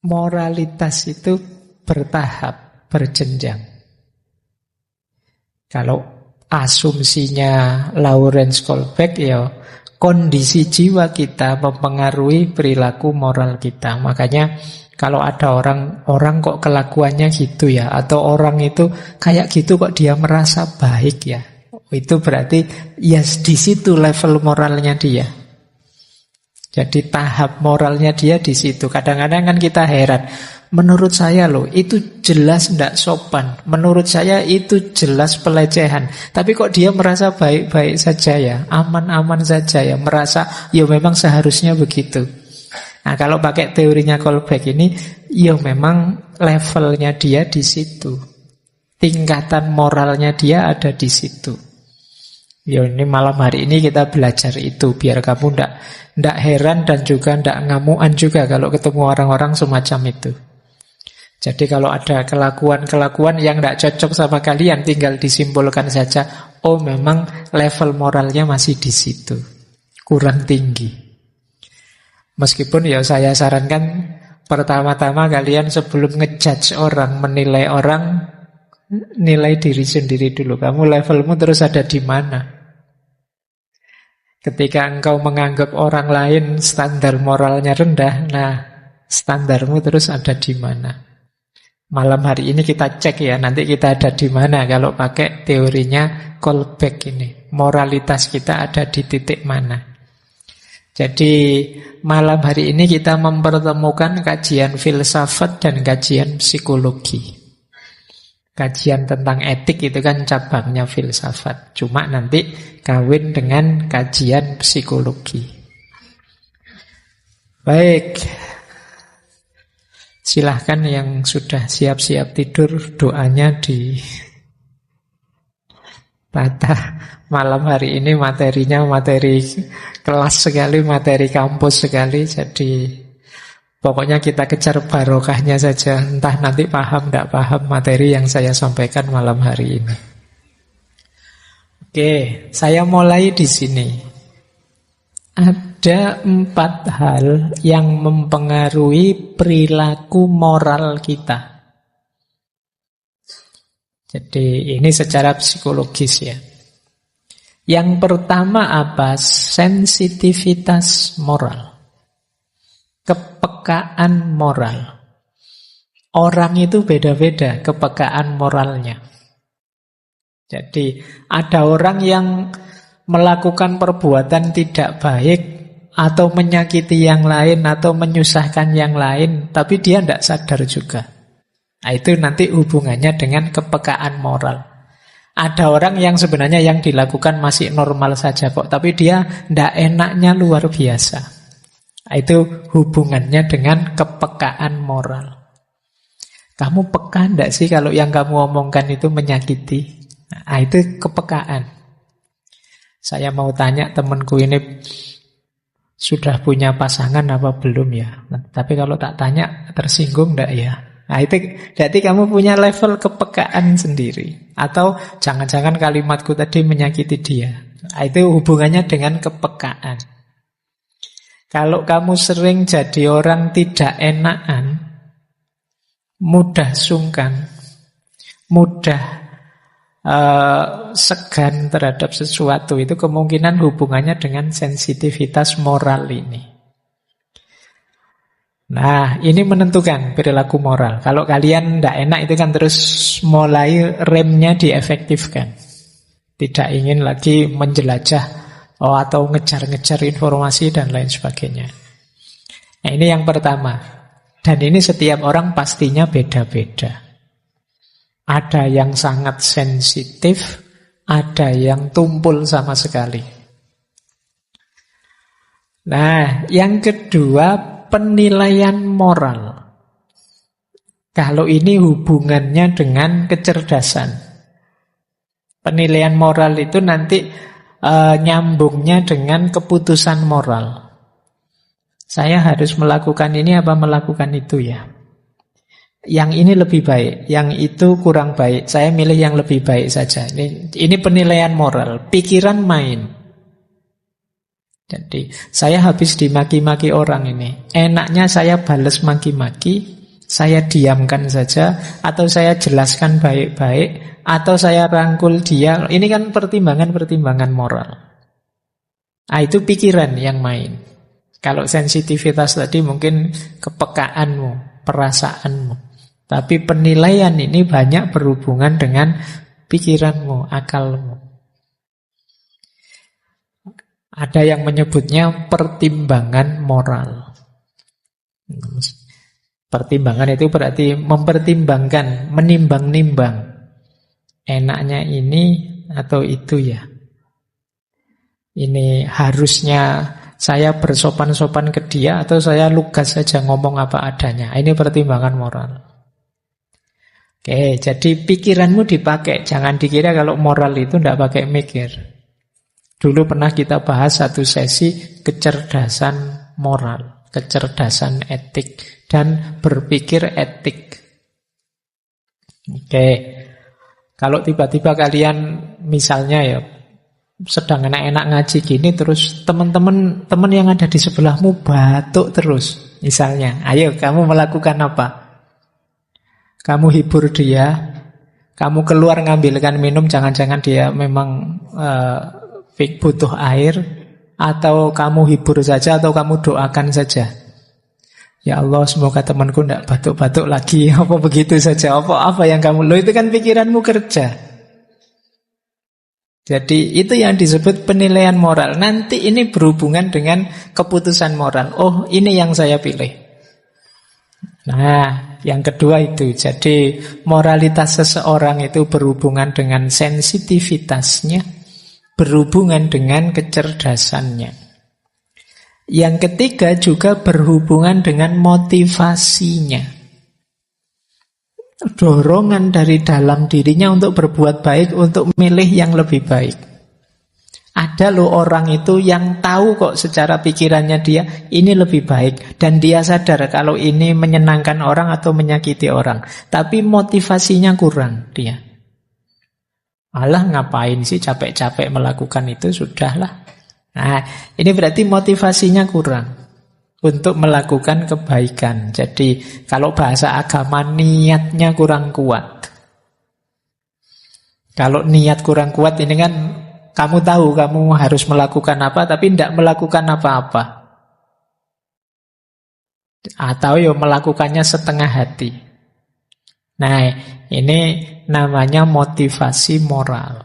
moralitas itu bertahap, berjenjang. Kalau asumsinya Lawrence Kohlbeck, ya kondisi jiwa kita mempengaruhi perilaku moral kita. Makanya kalau ada orang kok kelakuannya gitu ya, atau orang itu kayak gitu kok dia merasa baik ya, itu berarti ya di situ level moralnya dia. Jadi tahap moralnya dia di situ. Kadang-kadang kan kita heran, menurut saya loh itu jelas tidak sopan, menurut saya itu jelas pelecehan, tapi kok dia merasa baik-baik saja ya, aman-aman saja ya, merasa ya memang seharusnya begitu. Nah kalau pakai teorinya Kohlbeck ini, ya memang levelnya dia di situ, tingkatan moralnya dia ada di situ. Ya ini malam hari ini kita belajar itu, biar kamu ndak heran dan juga ndak ngamuan juga kalau ketemu orang-orang semacam itu. Jadi kalau ada kelakuan-kelakuan yang tidak cocok sama kalian, tinggal disimpulkan saja, oh memang level moralnya masih di situ, kurang tinggi. Meskipun ya saya sarankan pertama-tama kalian sebelum ngejudge orang, menilai orang, nilai diri sendiri dulu. Kamu levelmu terus ada di mana? Ketika engkau menganggap orang lain standar moralnya rendah, nah standarmu terus ada di mana? Malam hari ini kita cek ya, nanti kita ada di mana kalau pakai teorinya Kohlbeck ini. Moralitas kita ada di titik mana. Jadi malam hari ini kita mempertemukan kajian filsafat dan kajian psikologi. Kajian tentang etik itu kan cabangnya filsafat. Cuma nanti kawin dengan kajian psikologi. Baik. Silahkan yang sudah siap-siap tidur, doanya di tata. Malam hari ini materinya materi kelas sekali, materi kampus sekali. Jadi pokoknya kita kejar barokahnya saja. Entah nanti paham tidak paham materi yang saya sampaikan malam hari ini. Oke, saya mulai di sini. Ada 4 hal yang mempengaruhi perilaku moral kita. Jadi ini secara psikologis ya. Yang pertama apa? Sensitivitas moral. Kepekaan moral. Orang itu beda-beda kepekaan moralnya. Jadi ada orang yang melakukan perbuatan tidak baik atau menyakiti yang lain atau menyusahkan yang lain, tapi dia tidak sadar juga. Nah, itu nanti hubungannya dengan kepekaan moral. Ada orang yang sebenarnya yang dilakukan masih normal saja kok, tapi dia tidak enaknya luar biasa. Nah, itu hubungannya dengan kepekaan moral. Kamu peka tidak sih kalau yang kamu omongkan itu menyakiti? Nah, itu kepekaan. Saya mau tanya temanku ini sudah punya pasangan apa belum ya? Nah, tapi kalau tak tanya tersinggung enggak ya? Nah itu berarti kamu punya level kepekaan sendiri. Atau jangan-jangan kalimatku tadi menyakiti dia. Nah, itu hubungannya dengan kepekaan. Kalau kamu sering jadi orang tidak enakan, mudah sungkan, mudah segan terhadap sesuatu, itu kemungkinan hubungannya dengan sensitivitas moral ini. Nah, ini menentukan perilaku moral. Kalau kalian tidak enak itu kan terus mulai remnya diefektifkan. Tidak ingin lagi menjelajah atau ngejar-ngejar informasi dan lain sebagainya. Nah, ini yang pertama. Dan ini setiap orang pastinya beda-beda. Ada yang sangat sensitif, ada yang tumpul sama sekali. Nah, yang kedua, penilaian moral. Kalau ini hubungannya dengan kecerdasan. Penilaian moral itu nanti nyambungnya dengan keputusan moral. Saya harus melakukan ini apa melakukan itu ya? Yang ini lebih baik, yang itu kurang baik. Saya milih yang lebih baik saja. Ini penilaian moral. Pikiran main. Jadi saya habis dimaki-maki orang ini, enaknya saya bales maki-maki, saya diamkan saja, atau saya jelaskan baik-baik, atau saya rangkul dia. Ini kan pertimbangan-pertimbangan moral. Ah, itu pikiran yang main. Kalau sensitivitas tadi mungkin kepekaanmu, perasaanmu. Tapi penilaian ini banyak berhubungan dengan pikiranmu, akalmu. Ada yang menyebutnya pertimbangan moral. Pertimbangan itu berarti mempertimbangkan, menimbang-nimbang. Enaknya ini atau itu ya. Ini harusnya saya bersopan-sopan ke dia atau saya lugas saja ngomong apa adanya. Ini pertimbangan moral. Oke, jadi pikiranmu dipakai. Jangan dikira kalau moral itu tidak pakai mikir. Dulu pernah kita bahas satu sesi kecerdasan moral, kecerdasan etik, dan berpikir etik. Oke, kalau tiba-tiba kalian misalnya ya sedang enak-enak ngaji gini, terus teman-teman yang ada di sebelahmu batuk terus, misalnya, ayo kamu melakukan apa? Kamu hibur dia, kamu keluar ngambilkan minum, jangan-jangan dia memang butuh air, atau kamu hibur saja, atau kamu doakan saja. Ya Allah, semoga temanku tidak batuk-batuk lagi. Apa begitu saja? Apa yang kamu... Loh, itu kan pikiranmu kerja. Jadi itu yang disebut penilaian moral. Nanti ini berhubungan dengan keputusan moral. Oh, ini yang saya pilih. Nah, yang kedua itu. Jadi moralitas seseorang itu berhubungan dengan sensitivitasnya, berhubungan dengan kecerdasannya. Yang ketiga juga berhubungan dengan motivasinya. Dorongan dari dalam dirinya untuk berbuat baik, untuk milih yang lebih baik. Ada loh orang itu yang tahu kok secara pikirannya dia ini lebih baik, dan dia sadar kalau ini menyenangkan orang atau menyakiti orang, tapi motivasinya kurang dia. Alah, ngapain sih capek-capek melakukan itu, sudahlah. Nah, ini berarti motivasinya kurang untuk melakukan kebaikan. Jadi kalau bahasa agama, niatnya kurang kuat. Kalau niat kurang kuat ini kan kamu tahu kamu harus melakukan apa, tapi tidak melakukan apa-apa. Atau ya melakukannya setengah hati. Nah, ini namanya motivasi moral.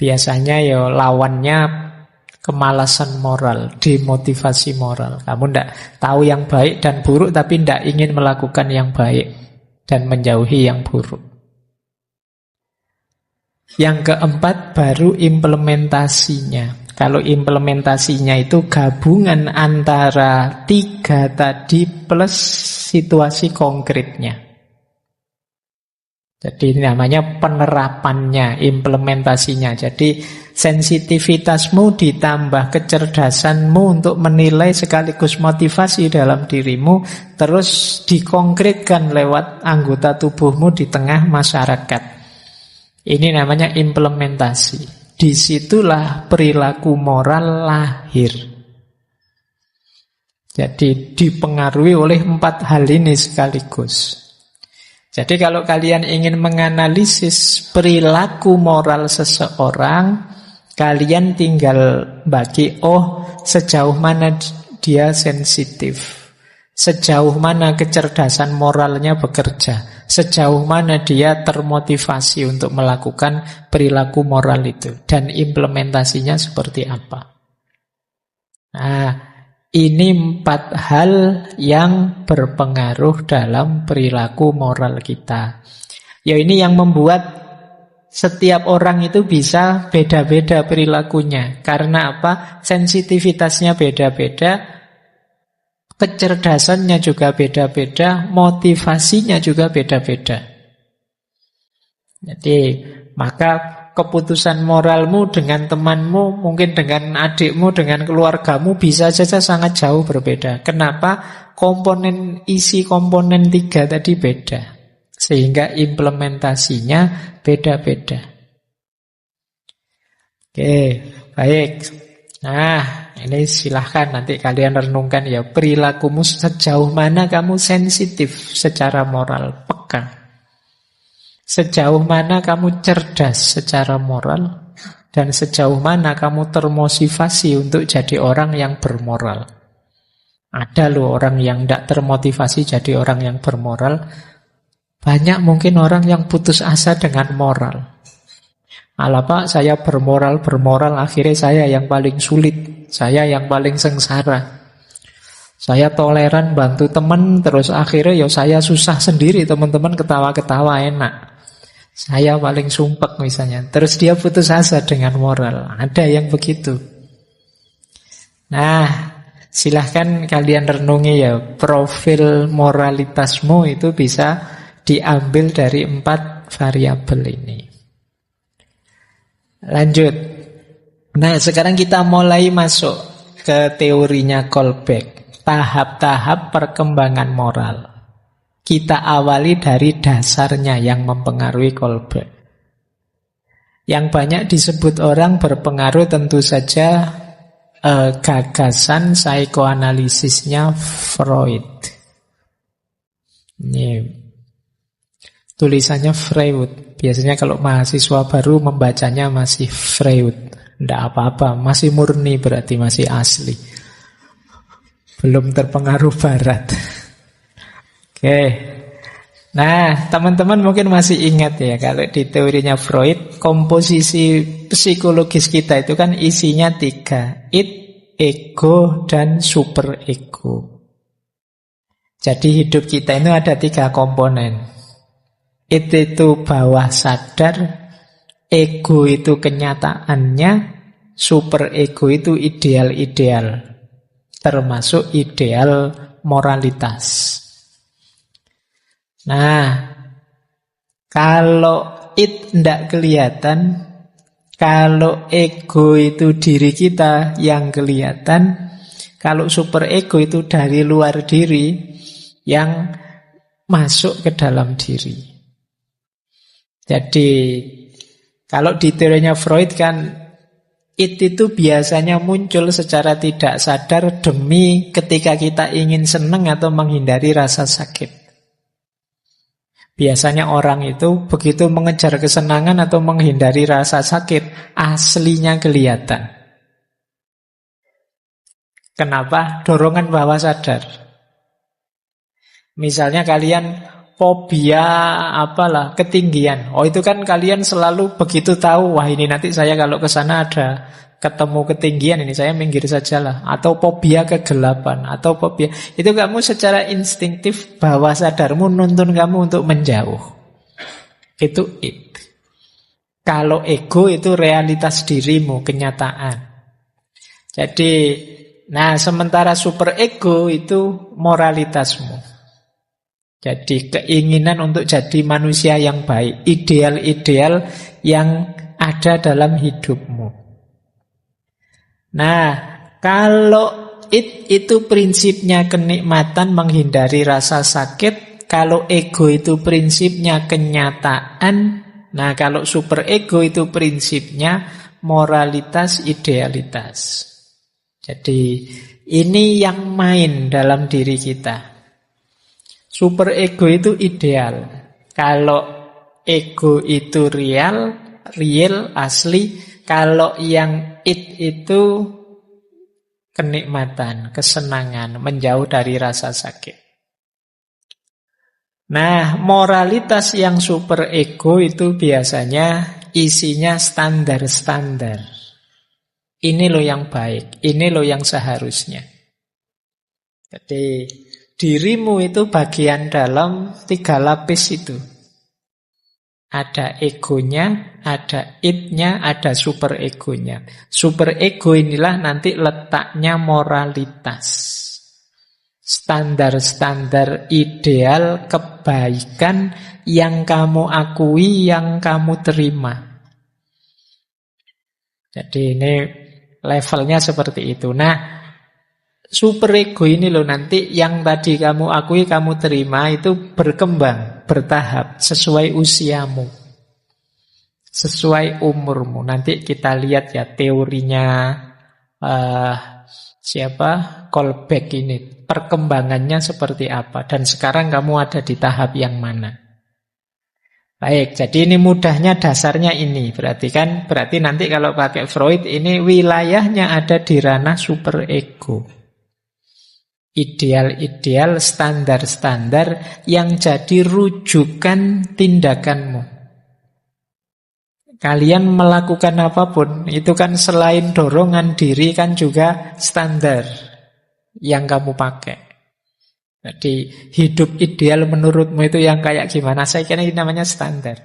Biasanya ya lawannya kemalasan moral, demotivasi moral. Kamu tidak tahu yang baik dan buruk, tapi tidak ingin melakukan yang baik dan menjauhi yang buruk. Yang keempat baru implementasinya. Kalau implementasinya itu gabungan antara tiga tadi plus situasi konkretnya. Jadi ini namanya penerapannya, implementasinya. Jadi sensitivitasmu ditambah kecerdasanmu untuk menilai sekaligus motivasi dalam dirimu, terus dikonkretkan lewat anggota tubuhmu di tengah masyarakat. Ini namanya implementasi. Disitulah perilaku moral lahir. Jadi dipengaruhi oleh 4 hal ini sekaligus. Jadi kalau kalian ingin menganalisis perilaku moral seseorang, kalian tinggal bagi, sejauh mana dia sensitif, sejauh mana kecerdasan moralnya bekerja, sejauh mana dia termotivasi untuk melakukan perilaku moral itu, dan implementasinya seperti apa. Nah, ini 4 hal yang berpengaruh dalam perilaku moral kita. Ya, ini yang membuat setiap orang itu bisa beda-beda perilakunya. Karena apa? Sensitivitasnya beda-beda, kecerdasannya juga beda-beda, motivasinya juga beda-beda. Jadi, maka keputusan moralmu dengan temanmu, mungkin dengan adikmu, dengan keluargamu bisa saja sangat jauh berbeda. Kenapa? Isi komponen 3 tadi beda, sehingga implementasinya beda-beda. Oke, baik. Nah, ini silahkan nanti kalian renungkan ya, perilakumu sejauh mana kamu sensitif secara moral, peka. Sejauh mana kamu cerdas secara moral, dan sejauh mana kamu termotivasi untuk jadi orang yang bermoral. Ada loh orang yang tidak termotivasi jadi orang yang bermoral. Banyak mungkin orang yang putus asa dengan moral. Alah Pak, saya bermoral, akhirnya saya yang paling sulit, saya yang paling sengsara. Saya toleran bantu teman, terus akhirnya ya saya susah sendiri, teman-teman ketawa-ketawa enak. Saya paling sumpek misalnya. Terus dia putus asa dengan moral. Ada yang begitu. Nah, silahkan kalian renungi ya, profil moralitasmu itu bisa diambil dari 4 variabel ini. Lanjut. Nah, sekarang kita mulai masuk ke teorinya Kolbeck. Tahap-tahap perkembangan moral. Kita awali dari dasarnya yang mempengaruhi Kolbeck. Yang banyak disebut orang berpengaruh tentu saja gagasan psikoanalisisnya Freud. Ini tulisannya Freud. Biasanya kalau mahasiswa baru membacanya masih Freud. Tidak apa-apa, masih murni berarti masih asli. Belum terpengaruh barat. Oke. Nah, teman-teman mungkin masih ingat ya, kalau di teorinya Freud, komposisi psikologis kita itu kan isinya 3. Id, ego, dan superego. Jadi hidup kita itu ada 3 komponen. Id itu bawah sadar, ego itu kenyataannya, superego itu ideal-ideal. Termasuk ideal moralitas. Nah, kalau id tidak kelihatan, kalau ego itu diri kita yang kelihatan, kalau superego itu dari luar diri yang masuk ke dalam diri. Jadi, kalau di teorinya Freud kan id itu biasanya muncul secara tidak sadar demi ketika kita ingin senang atau menghindari rasa sakit. Biasanya orang itu begitu mengejar kesenangan atau menghindari rasa sakit, aslinya kelihatan. Kenapa? Dorongan bawah sadar. Misalnya kalian fobia apalah, ketinggian. Oh itu kan kalian selalu begitu tahu, wah ini nanti saya kalau ke sana ada ketemu ketinggian ini saya minggir sajalah. Atau fobia kegelapan, atau fobia. Itu kamu secara instingtif bawah sadarmu nuntun kamu untuk menjauh. Itu it. Kalau ego itu realitas dirimu, kenyataan. Jadi, nah sementara superego itu moralitasmu. Jadi keinginan untuk jadi manusia yang baik, ideal-ideal yang ada dalam hidupmu. Nah, kalau itu prinsipnya kenikmatan menghindari rasa sakit, kalau ego itu prinsipnya kenyataan, nah kalau superego itu prinsipnya moralitas, idealitas. Jadi ini yang main dalam diri kita. Superego itu ideal. Kalau ego itu real, asli. Kalau yang id itu kenikmatan, kesenangan, menjauh dari rasa sakit. Nah, moralitas yang superego itu biasanya isinya standar-standar. Ini loh yang baik, ini loh yang seharusnya. Jadi dirimu itu bagian dalam 3 lapis itu. Ada egonya, ada id-nya, ada superegonya. Superego inilah nanti letaknya moralitas. Standar-standar ideal kebaikan yang kamu akui, yang kamu terima. Jadi ini levelnya seperti itu. Nah, superego ini loh nanti yang tadi kamu akui, kamu terima itu berkembang, bertahap, sesuai usiamu, sesuai umurmu. Nanti kita lihat ya teorinya eh, siapa Kolbeck ini, perkembangannya seperti apa, dan sekarang kamu ada di tahap yang mana. Baik, jadi ini mudahnya dasarnya ini. Berarti nanti kalau pakai Freud ini wilayahnya ada di ranah superego. Ideal-ideal, standar-standar yang jadi rujukan tindakanmu. Kalian melakukan apapun, itu kan selain dorongan diri kan juga standar yang kamu pakai. Jadi hidup ideal menurutmu itu yang kayak gimana? Saya kira ini namanya standar.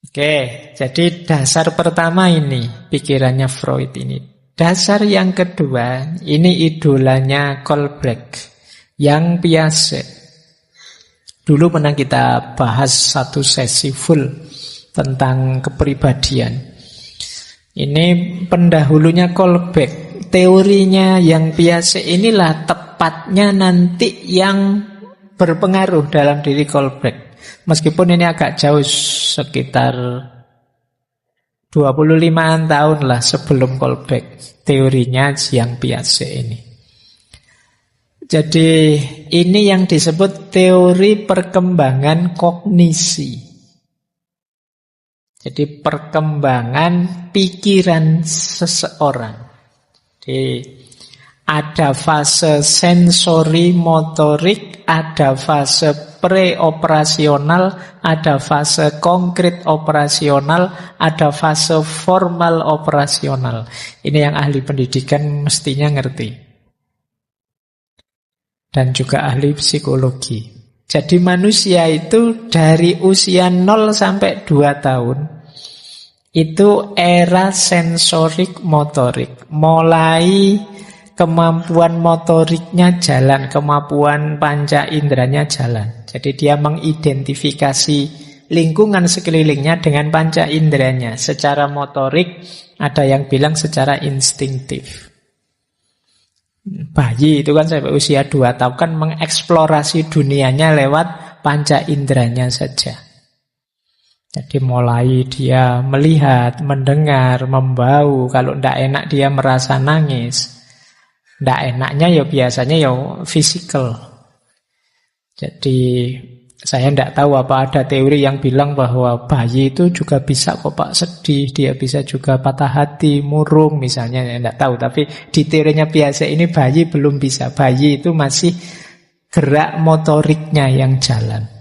Oke, jadi dasar pertama ini pikirannya Freud ini. Dasar yang kedua, ini idolanya Kolbeck, yang Piaget. Dulu pernah kita bahas satu sesi full tentang kepribadian. Ini pendahulunya Kolbeck. Teorinya yang Piaget inilah tepatnya nanti yang berpengaruh dalam diri Kolbeck. Meskipun ini agak jauh, sekitar 25-an tahun lah sebelum Kolbeck, teorinya yang Piaget ini. Jadi ini yang disebut teori perkembangan kognisi. Jadi perkembangan pikiran seseorang. Jadi ada fase sensori motorik, ada fase preoperasional, ada fase konkret operasional, ada fase formal operasional. Ini yang ahli pendidikan mestinya ngerti. Dan juga ahli psikologi. Jadi manusia itu dari usia 0 sampai 2 tahun itu era sensorik motorik. Mulai kemampuan motoriknya jalan, kemampuan panca inderanya jalan. Jadi dia mengidentifikasi lingkungan sekelilingnya dengan panca inderanya. Secara motorik, ada yang bilang secara instingtif. Bayi itu kan sampai usia 2 tahun kan mengeksplorasi dunianya lewat panca inderanya saja. Jadi mulai dia melihat, mendengar, membau. Kalau tidak enak dia merasa nangis. Tidak enaknya ya biasanya ya fisikal. Jadi saya tidak tahu apa ada teori yang bilang bahwa bayi itu juga bisa kok Pak sedih, dia bisa juga patah hati, murung misalnya, saya tidak tahu. Tapi di teorinya biasa ini bayi belum bisa. Bayi itu masih gerak motoriknya yang jalan.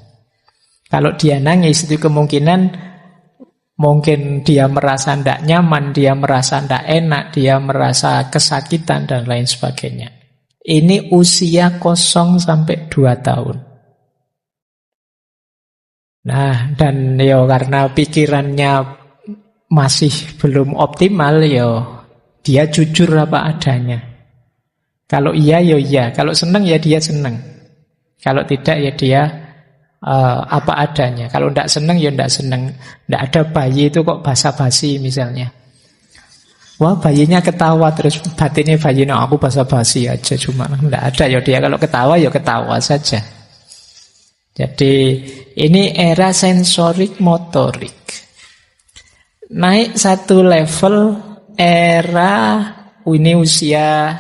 Kalau dia nangis itu kemungkinan mungkin dia merasa tidak nyaman, dia merasa tidak enak, dia merasa kesakitan dan lain sebagainya. Ini usia 0 sampai 2 tahun. Nah, dan ya karena pikirannya masih belum optimal, ya dia jujur apa adanya. Kalau iya, ya iya. Kalau senang, ya dia senang. Kalau tidak, ya dia apa adanya. Kalau tidak senang, ya tidak senang. Tidak ada bayi itu kok basa-basi misalnya. Wah, bayinya ketawa terus batinnya bayi, nah aku basa-basi aja, cuma tidak ada. Ya dia kalau ketawa, ya ketawa saja. Jadi ini era sensorik motorik. Naik satu level era ini usia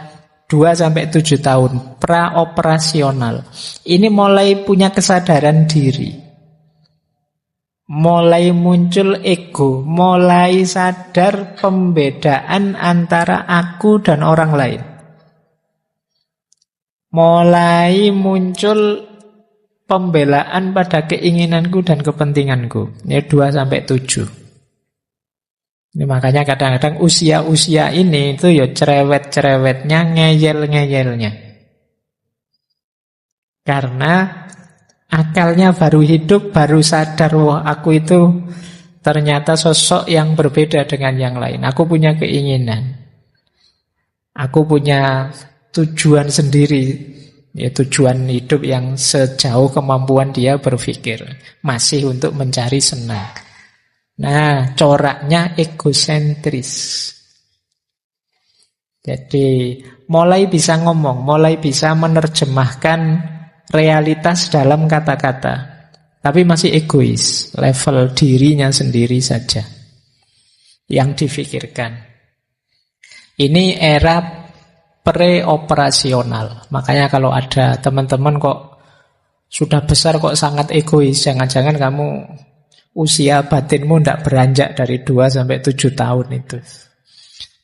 2-7 tahun, praoperasional. Ini mulai punya kesadaran diri. Mulai muncul ego, mulai sadar pembedaan antara aku dan orang lain. Mulai muncul pembelaan pada keinginanku dan kepentinganku. Ini 2-7. Ini makanya kadang-kadang usia-usia ini itu ya cerewet-cerewetnya, ngeyel-ngeyelnya. Karena akalnya baru hidup, baru sadar, wah aku itu ternyata sosok yang berbeda dengan yang lain. Aku punya keinginan. Aku punya tujuan sendiri. Ya, tujuan hidup yang sejauh kemampuan dia berpikir. Masih untuk mencari senang. Nah, coraknya egosentris. Jadi, mulai bisa ngomong, mulai bisa menerjemahkan realitas dalam kata-kata. Tapi masih egois, level dirinya sendiri saja yang difikirkan. Ini era pre-operasional. Makanya kalau ada teman-teman kok sudah besar kok sangat egois, jangan-jangan kamu usia batinmu tidak beranjak dari 2 sampai 7 tahun itu.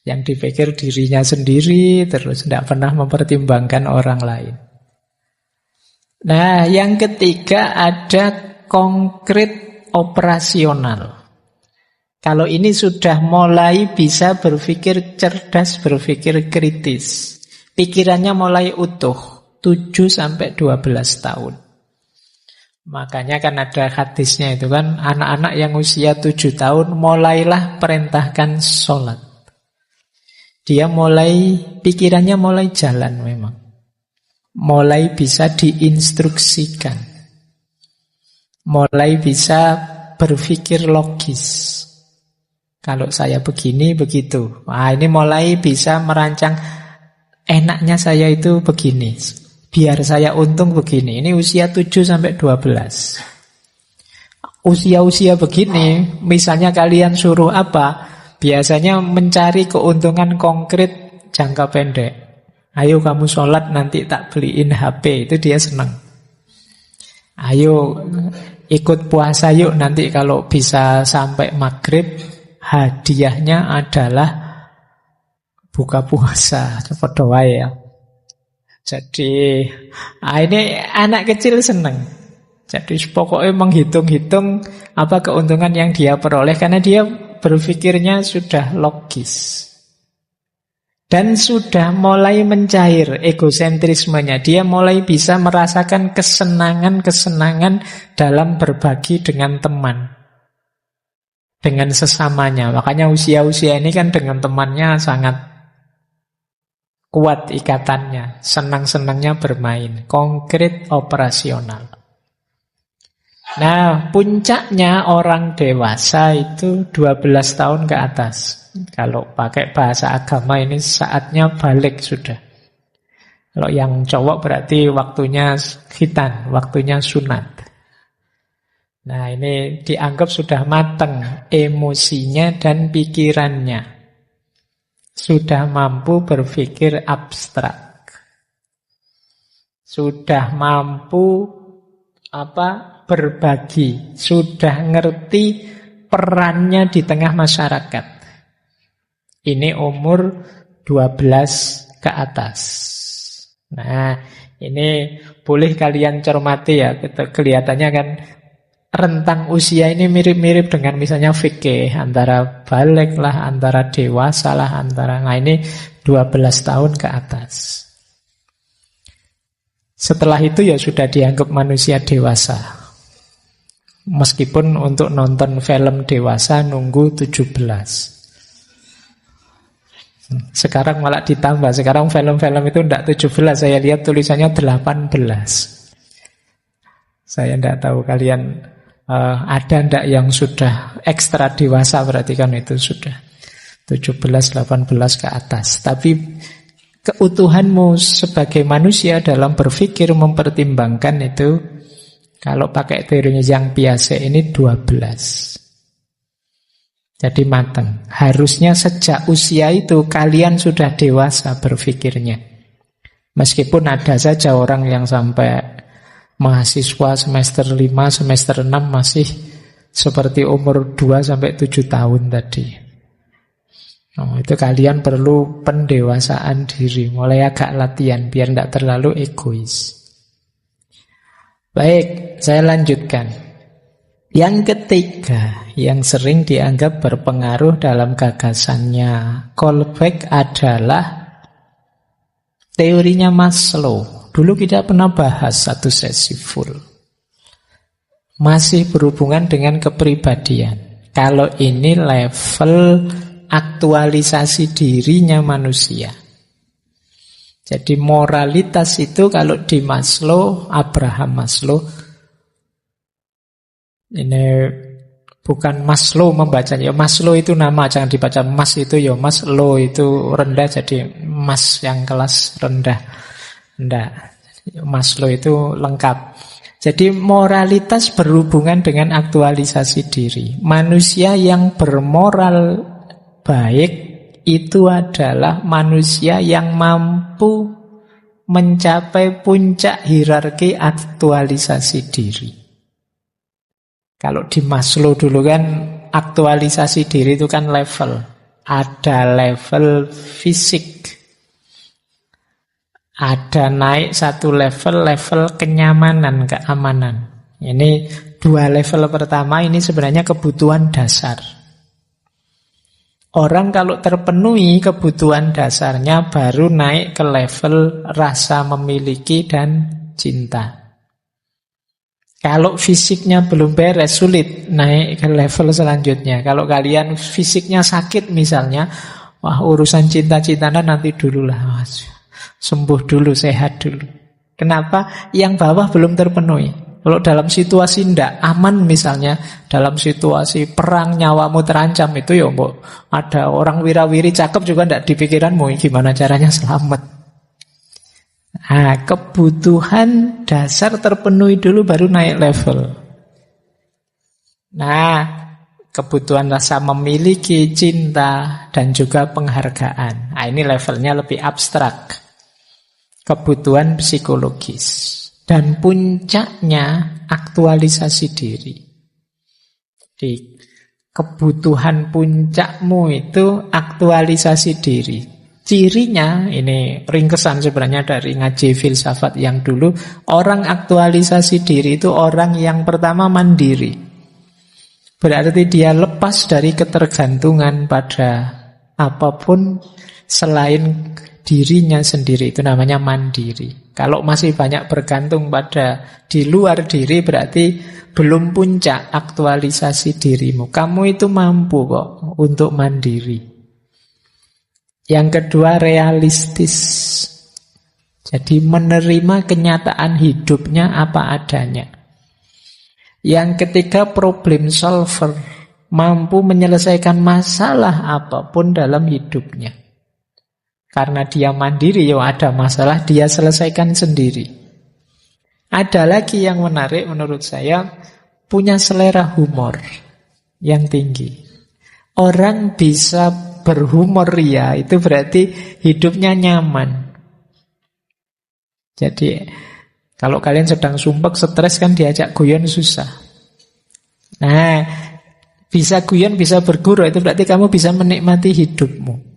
Yang dipikir dirinya sendiri, terus tidak pernah mempertimbangkan orang lain. Nah, yang ketiga ada konkret operasional. Kalau ini sudah mulai bisa berpikir cerdas, berpikir kritis. Pikirannya mulai utuh, 7 sampai 12 tahun. Makanya kan ada hadisnya itu kan, anak-anak yang usia 7 tahun mulailah perintahkan sholat. Dia mulai, pikirannya mulai jalan memang. Mulai bisa diinstruksikan. Mulai bisa berpikir logis. Kalau saya begini, begitu. Wah, ini mulai bisa merancang, enaknya saya itu begini. Biar saya untung begini. Ini usia 7 sampai 12. Usia-usia begini, misalnya kalian suruh apa? Biasanya mencari keuntungan konkret jangka pendek. Ayo kamu sholat, nanti tak beliin HP. Itu dia senang. Ayo ikut puasa yuk, nanti kalau bisa sampai maghrib, hadiahnya adalah buka puasa. Coba doa ya. Jadi ini anak kecil senang. Jadi pokoknya menghitung-hitung apa keuntungan yang dia peroleh, karena dia berpikirnya sudah logis. Dan sudah mulai mencair egosentrismenya. Dia mulai bisa merasakan kesenangan-kesenangan dalam berbagi dengan teman, dengan sesamanya. Makanya usia-usia ini kan dengan temannya sangat kuat ikatannya. Senang-senangnya bermain. Konkret operasional. Nah, puncaknya orang dewasa itu 12 tahun ke atas. Kalau pakai bahasa agama ini saatnya balik sudah. Kalau yang cowok berarti waktunya khitan, waktunya sunat. Nah, ini dianggap sudah matang emosinya dan pikirannya. Sudah mampu berpikir abstrak. Sudah mampu berbagi, sudah ngerti perannya di tengah masyarakat. Ini umur 12 ke atas. Nah, ini boleh kalian cermati ya. Kelihatannya kan rentang usia ini mirip-mirip dengan misalnya fikih. Antara balik lah, antara dewasa lah, nah ini 12 tahun ke atas. Setelah itu ya sudah dianggap manusia dewasa. Meskipun untuk nonton film dewasa nunggu 17. Sekarang malah ditambah. Sekarang film-film itu tidak 17. Saya lihat tulisannya 18. Saya tidak tahu kalian ada tidak yang sudah ekstra dewasa, berarti kan itu sudah 17, 18 ke atas. Tapi keutuhanmu sebagai manusia dalam berpikir mempertimbangkan itu, kalau pakai teorinya Yang Piaget ini 12. Jadi matang. Harusnya sejak usia itu kalian sudah dewasa berpikirnya. Meskipun ada saja orang yang sampai mahasiswa semester 5, semester 6 masih seperti umur 2 sampai 7 tahun tadi. Itu kalian perlu pendewasaan diri, mulai agak latihan biar tidak terlalu egois. Baik, saya lanjutkan. Yang ketiga, yang sering dianggap berpengaruh dalam gagasannya Kolbeck adalah teorinya Maslow. Dulu kita pernah bahas satu sesi full. Masih berhubungan dengan kepribadian. Kalau ini level aktualisasi dirinya manusia. Jadi moralitas itu kalau di Maslow, Abraham Maslow, ini bukan Maslow membacanya. Maslow itu nama, jangan dibaca Mas itu ya Mas, Low itu rendah, jadi Mas yang kelas rendah. Enggak. Maslow itu lengkap. Jadi moralitas berhubungan dengan aktualisasi diri. Manusia yang bermoral baik itu adalah manusia yang mampu mencapai puncak hierarki aktualisasi diri. Kalau di Maslow dulu kan aktualisasi diri itu kan level. Ada level fisik. Ada naik satu level, level kenyamanan, keamanan. Ini dua level pertama ini sebenarnya kebutuhan dasar. Orang kalau terpenuhi kebutuhan dasarnya baru naik ke level rasa memiliki dan cinta. Kalau fisiknya belum beres, sulit naik ke level selanjutnya. Kalau kalian fisiknya sakit misalnya, wah urusan cinta-cintaan nanti dululah. Sembuh dulu, sehat dulu. Kenapa? Yang bawah belum terpenuhi. Kalau dalam situasi tidak aman misalnya, dalam situasi perang nyawamu terancam itu ya mbok ada orang wira-wiri cakep juga tidak di pikiranmu gimana caranya selamat. Nah, kebutuhan dasar terpenuhi dulu baru naik level. Nah, kebutuhan rasa memiliki, cinta, dan juga penghargaan. Nah, ini levelnya lebih abstrak. Kebutuhan psikologis. Dan puncaknya aktualisasi diri. Jadi kebutuhan puncakmu itu aktualisasi diri. Cirinya, ini ringkesan sebenarnya dari ngaji filsafat yang dulu, orang aktualisasi diri itu orang yang pertama mandiri. Berarti dia lepas dari ketergantungan pada apapun selain dirinya sendiri, itu namanya mandiri. Kalau masih banyak bergantung pada di luar diri berarti belum puncak aktualisasi dirimu. Kamu itu mampu kok untuk mandiri. Yang kedua realistis. Jadi menerima kenyataan hidupnya apa adanya. Yang ketiga problem solver. Mampu menyelesaikan masalah apapun dalam hidupnya. Karena dia mandiri, ya ada masalah, dia selesaikan sendiri. Ada lagi yang menarik menurut saya, punya selera humor yang tinggi. Orang bisa berhumor ria, itu berarti hidupnya nyaman. Jadi, kalau kalian sedang sumpek, stres kan diajak guyon susah. Nah, bisa guyon, bisa bergurau, itu berarti kamu bisa menikmati hidupmu.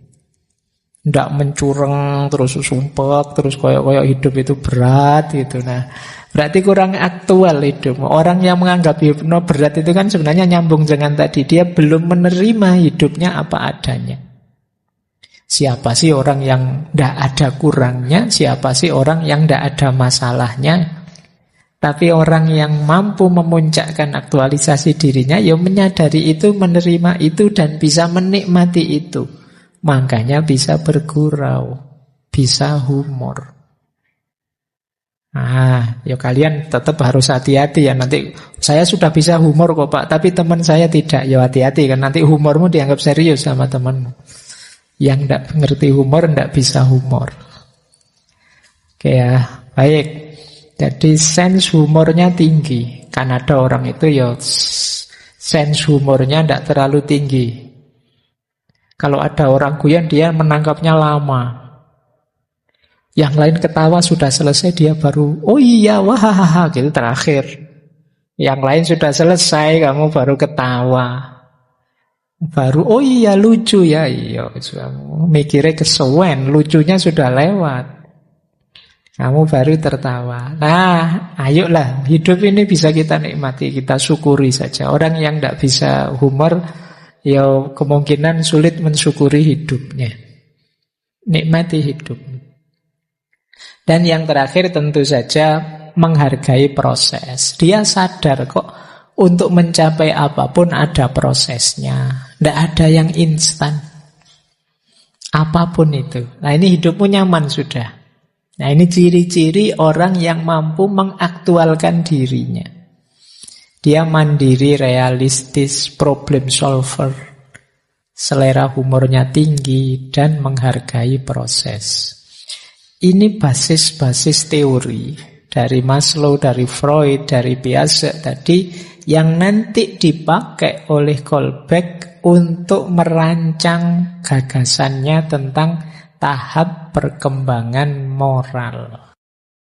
Tidak mencurang, terus sumpek, terus koyok-koyok hidup itu berat gitu. Nah, berarti kurang aktual hidup. Orang yang menganggap hipno berat itu kan sebenarnya nyambung dengan tadi. Dia belum menerima hidupnya apa adanya. Siapa sih orang yang tidak ada kurangnya? Siapa sih orang yang tidak ada masalahnya? Tapi orang yang mampu memuncakkan aktualisasi dirinya, ya menyadari itu, menerima itu, dan bisa menikmati itu. Makanya bisa bergurau, bisa humor. Ah, ya kalian tetap harus hati-hati ya. Nanti saya sudah bisa humor kok Pak, tapi teman saya tidak. Ya hati-hati kan, nanti humormu dianggap serius sama temanmu. Yang tidak mengerti humor, tidak bisa humor. Oke ya, baik. Jadi sense humornya tinggi. Kan ada orang itu ya sense humornya tidak terlalu tinggi. Kalau ada orang guyon, dia menangkapnya lama. Yang lain ketawa sudah selesai, dia baru, oh iya, wahahaha, gitu terakhir. Yang lain sudah selesai, kamu baru ketawa. Baru, oh iya, lucu ya, iya. Kamu mikirnya kesuwen, lucunya sudah lewat. Kamu baru tertawa. Nah, ayolah, hidup ini bisa kita nikmati, kita syukuri saja. Orang yang tidak bisa humor, ya kemungkinan sulit mensyukuri hidupnya. Nikmati hidup. Dan yang terakhir tentu saja menghargai proses. Dia sadar kok untuk mencapai apapun ada prosesnya. Tidak ada yang instan. Apapun itu. Nah ini hidupmu nyaman sudah. Nah ini ciri-ciri orang yang mampu mengaktualkan dirinya. Dia mandiri, realistis, problem solver, selera humornya tinggi, dan menghargai proses. Ini basis-basis teori dari Maslow, dari Freud, dari Piaget tadi, yang nanti dipakai oleh Kolbeck untuk merancang gagasannya tentang tahap perkembangan moral.